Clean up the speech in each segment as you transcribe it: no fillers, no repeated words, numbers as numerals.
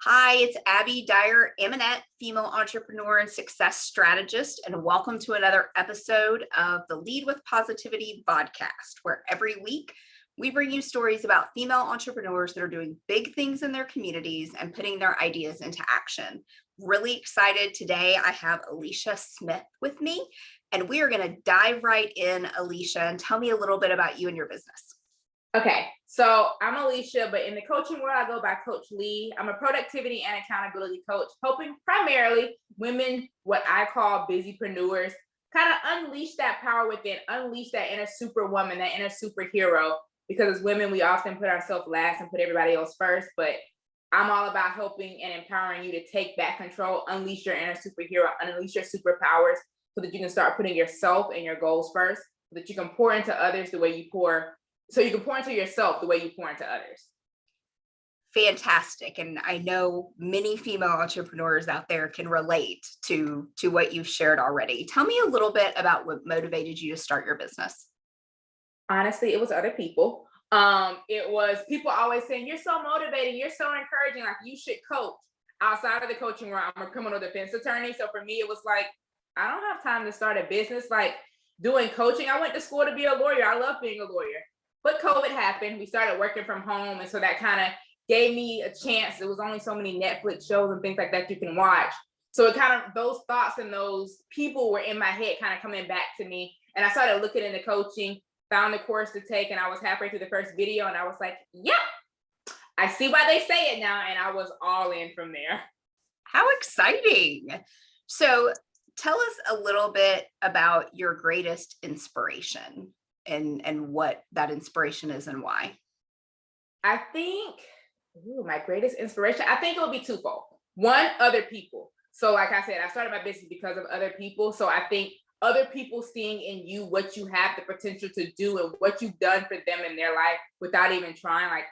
Hi, it's Abbey Dyer, Eminent Female Entrepreneur and Success Strategist, and welcome to another episode of the Lead with Positivity Vodcast, where every week we bring you stories about female entrepreneurs that are doing big things in their communities and putting their ideas into action. Really excited today. I have Alesha Smith with me, and we are going to dive right in, Alesha, and tell me a little bit about you and your business. Okay, so I'm Alesha, but in the coaching world, I go by Coach Lee. I'm a productivity and accountability coach, helping primarily women, what I call busypreneurs, kind of unleash that power within, unleash that inner superwoman, that inner superhero. Because as women, we often put ourselves last and put everybody else first. But I'm all about helping and empowering you to take back control, unleash your inner superhero, unleash your superpowers, so that you can start putting yourself and your goals first, so that you can pour into others the way you pour. So you can pour into yourself the way you pour into others. Fantastic. And I know many female entrepreneurs out there can relate to what you've shared already. Tell me a little bit about what motivated you to start your business. Honestly, it was other people. It was people always saying, you're so motivating, you're so encouraging, like you should coach. Outside of the coaching world, I'm a criminal defense attorney. So for me, it was like, I don't have time to start a business. Like doing coaching, I went to school to be a lawyer. I love being a lawyer. But COVID happened. We started working from home. And so that kind of gave me a chance. There was only so many Netflix shows and things like that you can watch. So it kind of, those thoughts and those people were in my head kind of coming back to me. And I started looking into coaching, found the course to take, and I was halfway through the first video. And I was like, yep, I see why they say it now. And I was all in from there. How exciting. So tell us a little bit about your greatest inspiration. And what that inspiration is and why. I think my greatest inspiration, I think it would be twofold. One, other people. So like I said, I started my business because of other people. So I think other people seeing in you what you have the potential to do and what you've done for them in their life without even trying. Like,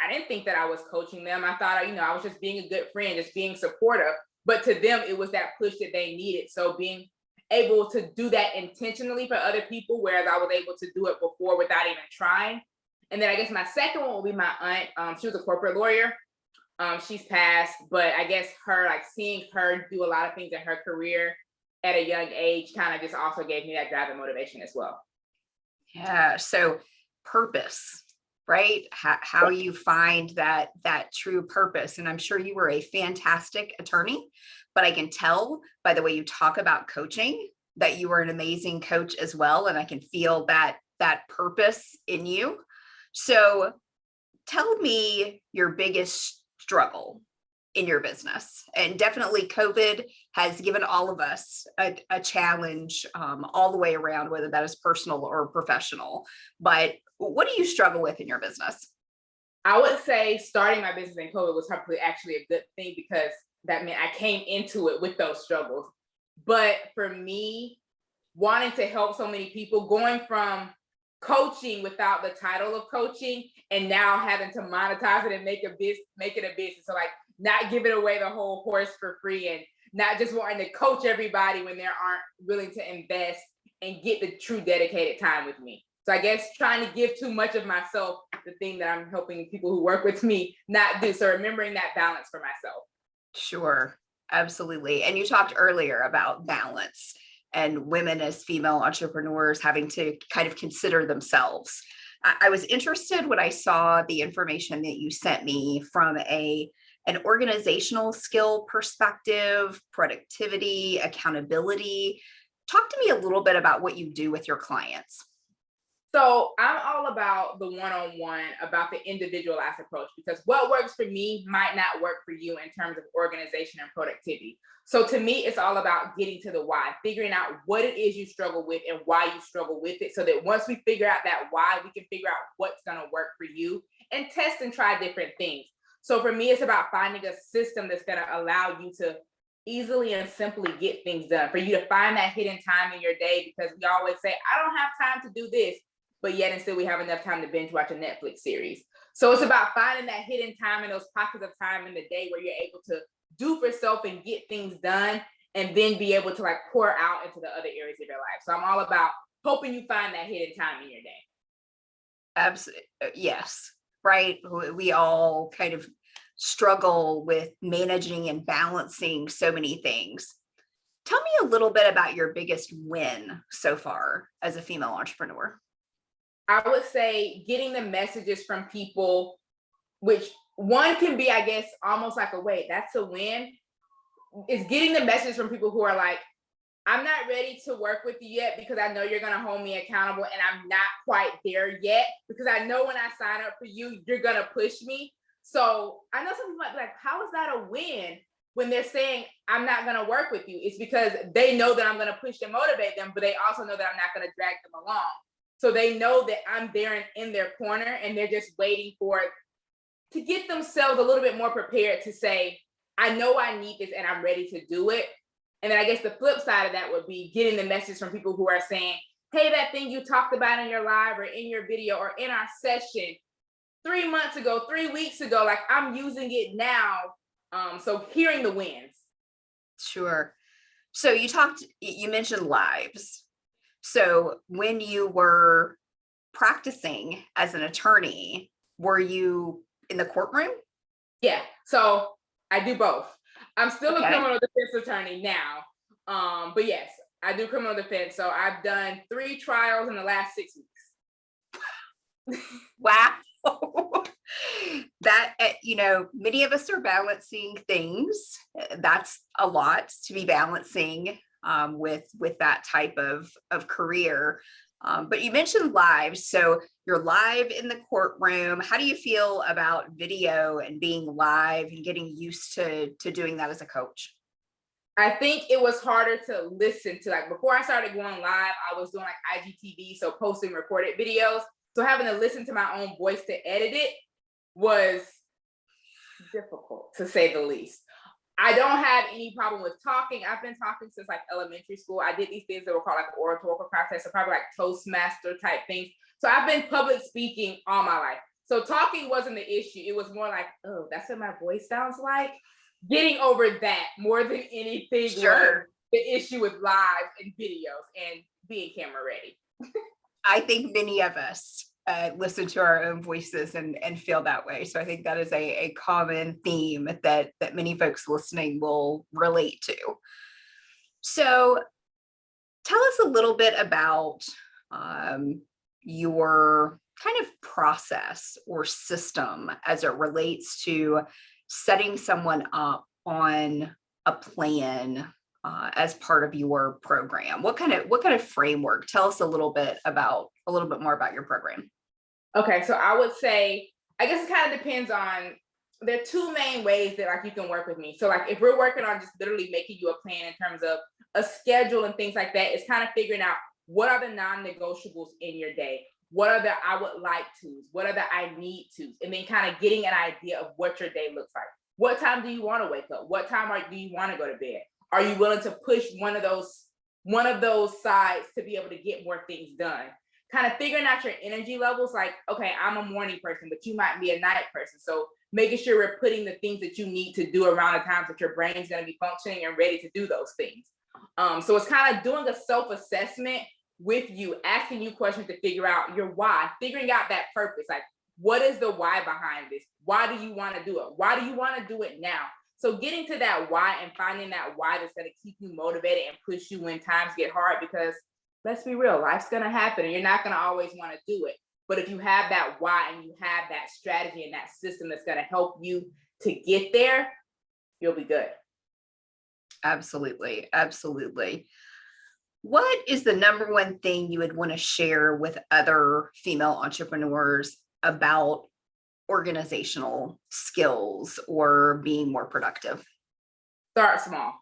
I didn't think that I was coaching them. I thought, I was just being a good friend, just being supportive. But to them, it was that push that they needed. So being able to do that intentionally for other people, whereas I was able to do it before without even trying. And then I guess my second one will be my aunt. She was a corporate lawyer. She's passed, but I guess seeing her do a lot of things in her career at a young age kind of just also gave me that drive and motivation as well. Yeah. So purpose, right? How you find that true purpose. And I'm sure you were a fantastic attorney, but I can tell by the way you talk about coaching that you were an amazing coach as well. And I can feel that purpose in you. So tell me your biggest struggle in your business. And definitely COVID has given all of us a challenge all the way around, whether that is personal or professional. But what do you struggle with in your business? I would say starting my business in COVID was probably actually a good thing, because that meant I came into it with those struggles. But for me, wanting to help so many people, going from coaching without the title of coaching and now having to monetize it and make it a business. So like not giving away the whole course for free and not just wanting to coach everybody when they aren't willing to invest and get the true dedicated time with me. So I guess trying to give too much of myself, the thing that I'm helping people who work with me not do. So remembering that balance for myself. Sure, absolutely. And you talked earlier about balance and women as female entrepreneurs having to kind of consider themselves. I was interested when I saw the information that you sent me from an organizational skill perspective, productivity, accountability. Talk to me a little bit about what you do with your clients. So I'm all about the one-on-one, about the individualized approach, because what works for me might not work for you in terms of organization and productivity. So to me, it's all about getting to the why, figuring out what it is you struggle with and why you struggle with it, so that once we figure out that why, we can figure out what's going to work for you and test and try different things. So for me, it's about finding a system that's going to allow you to easily and simply get things done, for you to find that hidden time in your day, because we always say, I don't have time to do this, but yet and still we have enough time to binge watch a Netflix series. So it's about finding that hidden time and those pockets of time in the day where you're able to do for self and get things done, and then be able to like pour out into the other areas of your life. So I'm all about helping you find that hidden time in your day. Absolutely. Yes. Right. We all kind of struggle with managing and balancing so many things. Tell me a little bit about your biggest win so far as a female entrepreneur. I would say getting the messages from people, which one can be, I guess, almost like a wait, that's a win, is getting the messages from people who are like, I'm not ready to work with you yet because I know you're going to hold me accountable and I'm not quite there yet because I know when I sign up for you, you're going to push me. So I know some people might be like, how is that a win when they're saying I'm not going to work with you? It's because they know that I'm going to push and motivate them, but they also know that I'm not going to drag them along. So they know that I'm there and in their corner and they're just waiting for to get themselves a little bit more prepared to say, I know I need this and I'm ready to do it. And then I guess the flip side of that would be getting the message from people who are saying, hey, that thing you talked about in your live or in your video or in our session 3 months ago, 3 weeks ago, like I'm using it now. So hearing the wins. Sure. So you mentioned lives. So when you were practicing as an attorney, were you in the courtroom? Yeah. So I do both. I'm still Okay. a criminal defense attorney now. But yes, I do criminal defense. So I've done 3 trials in the last 6 weeks. Wow. That, many of us are balancing things. That's a lot to be balancing with that type of career. But you mentioned live. So you're live in the courtroom. How do you feel about video and being live and getting used to doing that as a coach? I think it was harder to listen to. Like before I started going live, I was doing like IGTV, so posting recorded videos. So having to listen to my own voice to edit it was difficult, to say the least. I don't have any problem with talking. I've been talking since like elementary school. I did these things that were called like oratorical contests, so probably like Toastmaster type things. So I've been public speaking all my life. So talking wasn't the issue. It was more like, oh, that's what my voice sounds like. Getting over that more than anything Sure. was the issue with live and videos and being camera ready. I think many of us listen to our own voices and feel that way. So I think that is a common theme that many folks listening will relate to. So tell us a little bit about your kind of process or system as it relates to setting someone up on a plan as part of your program. What kind of framework? Tell us a little bit more about your program. Okay, so I would say, I guess it kind of depends on, there are 2 main ways that like you can work with me. So like if we're working on just literally making you a plan in terms of a schedule and things like that, it's kind of figuring out what are the non-negotiables in your day? What are the I would like to's? What are the I need to's? And then kind of getting an idea of what your day looks like. What time do you want to wake up? What time do you want to go to bed? Are you willing to push one of those sides to be able to get more things done? Kind of figuring out your energy levels, like, okay, I'm a morning person, but you might be a night person. So making sure we're putting the things that you need to do around the times that your brain's going to be functioning and ready to do those things. So it's kind of doing a self-assessment with you, asking you questions to figure out your why, figuring out that purpose. Like, what is the why behind this? Why do you want to do it? Why do you want to do it now? So getting to that why and finding that why that's going to keep you motivated and push you when times get hard, because let's be real, life's going to happen and you're not going to always want to do it. But if you have that why and you have that strategy and that system that's going to help you to get there, you'll be good. Absolutely. Absolutely. What is the number one thing you would want to share with other female entrepreneurs about organizational skills or being more productive? Start small.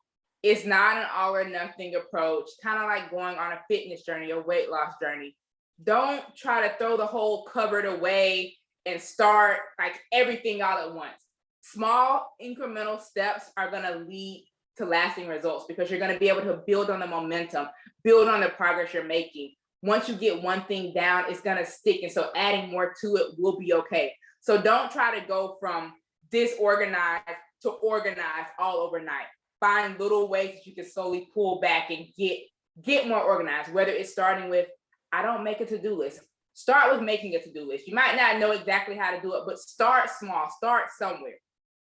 It's not an all or nothing approach, kind of like going on a fitness journey or weight loss journey. Don't try to throw the whole cupboard away and start like everything all at once. Small incremental steps are going to lead to lasting results because you're going to be able to build on the momentum, build on the progress you're making. Once you get one thing down, it's going to stick. And so adding more to it will be okay. So don't try to go from disorganized to organized all overnight. Find little ways that you can slowly pull back and get more organized, whether it's starting with, I don't make a to-do list. Start with making a to-do list. You might not know exactly how to do it, but start small, start somewhere.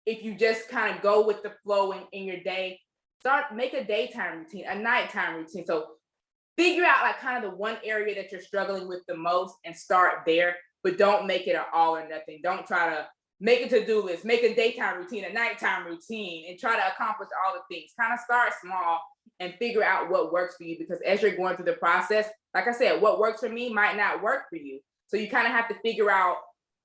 if you just kind of go with the flow in your day, make a daytime routine, a nighttime routine. So figure out like kind of the one area that you're struggling with the most and start there, but don't make it an all or nothing. Don't try to make a to-do list, make a daytime routine, a nighttime routine, and try to accomplish all the things. Kind of start small and figure out what works for you, because as you're going through the process, like I said, what works for me might not work for you. So you kind of have to figure out,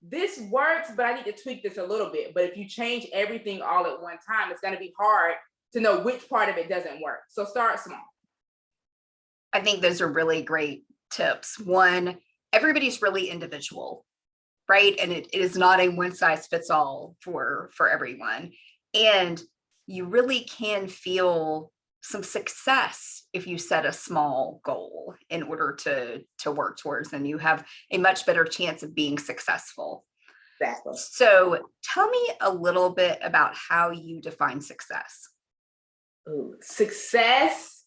this works, but I need to tweak this a little bit. But if you change everything all at one time, it's going to be hard to know which part of it doesn't work. So start small. I think those are really great tips. One, everybody's really individual, right? And it is not a one size fits all for everyone. And you really can feel some success if you set a small goal in order to work towards, and you have a much better chance of being successful. Exactly. So tell me a little bit about how you define success. Ooh, success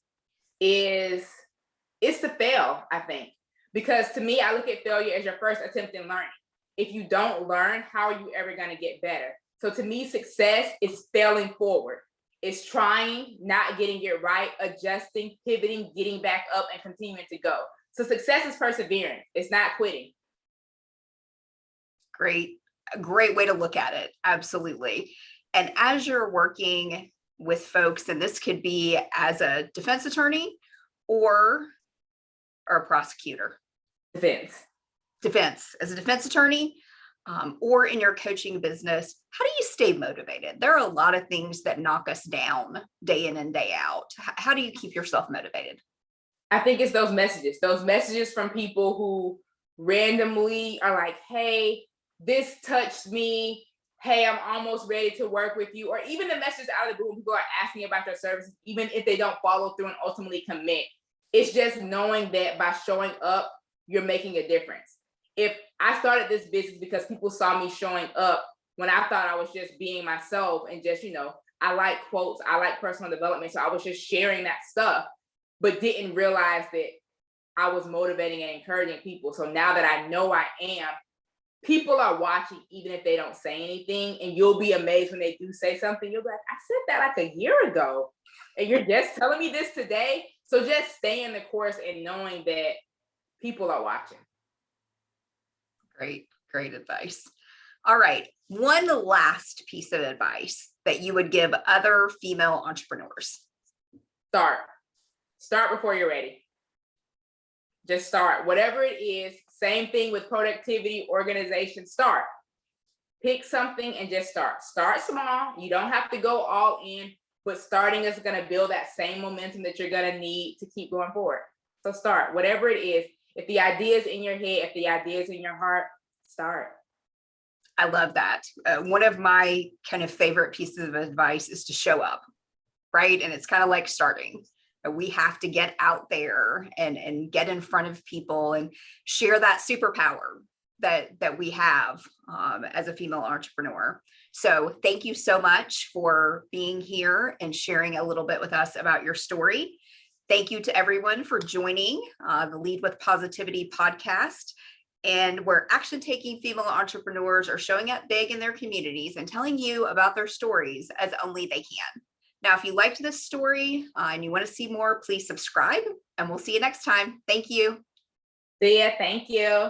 is to fail, I think. Because to me, I look at failure as your first attempt in learning. If you don't learn, how are you ever going to get better? So to me, success is failing forward. It's trying, not getting it right, adjusting, pivoting, getting back up, and continuing to go. So success is persevering. It's not quitting. Great. A great way to look at it. Absolutely. And as you're working with folks, and this could be as a defense attorney or a prosecutor. Defense. As a defense attorney, or in your coaching business, how do you stay motivated? There are a lot of things that knock us down day in and day out. How do you keep yourself motivated? I think it's those messages from people who randomly are like, hey, this touched me. Hey, I'm almost ready to work with you. Or even the messages out of the blue, people are asking about your services, even if they don't follow through and ultimately commit. It's just knowing that by showing up, you're making a difference. If I started this business because people saw me showing up when I thought I was just being myself and just, I like quotes, I like personal development. So I was just sharing that stuff, but didn't realize that I was motivating and encouraging people. So now that I know I am, people are watching, even if they don't say anything, and you'll be amazed when they do say something. You'll be like, I said that like a year ago, and you're just telling me this today. So just stay in the course and knowing that people are watching. Great advice. All right. One last piece of advice that you would give other female entrepreneurs. Start before you're ready. Just start. Whatever it is, same thing with productivity, organization, start. Pick something and just start. Start small. You don't have to go all in, but starting is going to build that same momentum that you're going to need to keep going forward. So start. Whatever it is. If the idea is in your head, if the idea is in your heart, start. I love that. One of my kind of favorite pieces of advice is to show up, right? And it's kind of like starting. We have to get out there and get in front of people and share that superpower that we have as a female entrepreneur. So thank you so much for being here and sharing a little bit with us about your story. Thank you to everyone for joining the Lead with Positivity podcast. And where action-taking female entrepreneurs are showing up big in their communities and telling you about their stories as only they can. Now, if you liked this story and you want to see more, please subscribe, and we'll see you next time. Thank you. See ya. Thank you.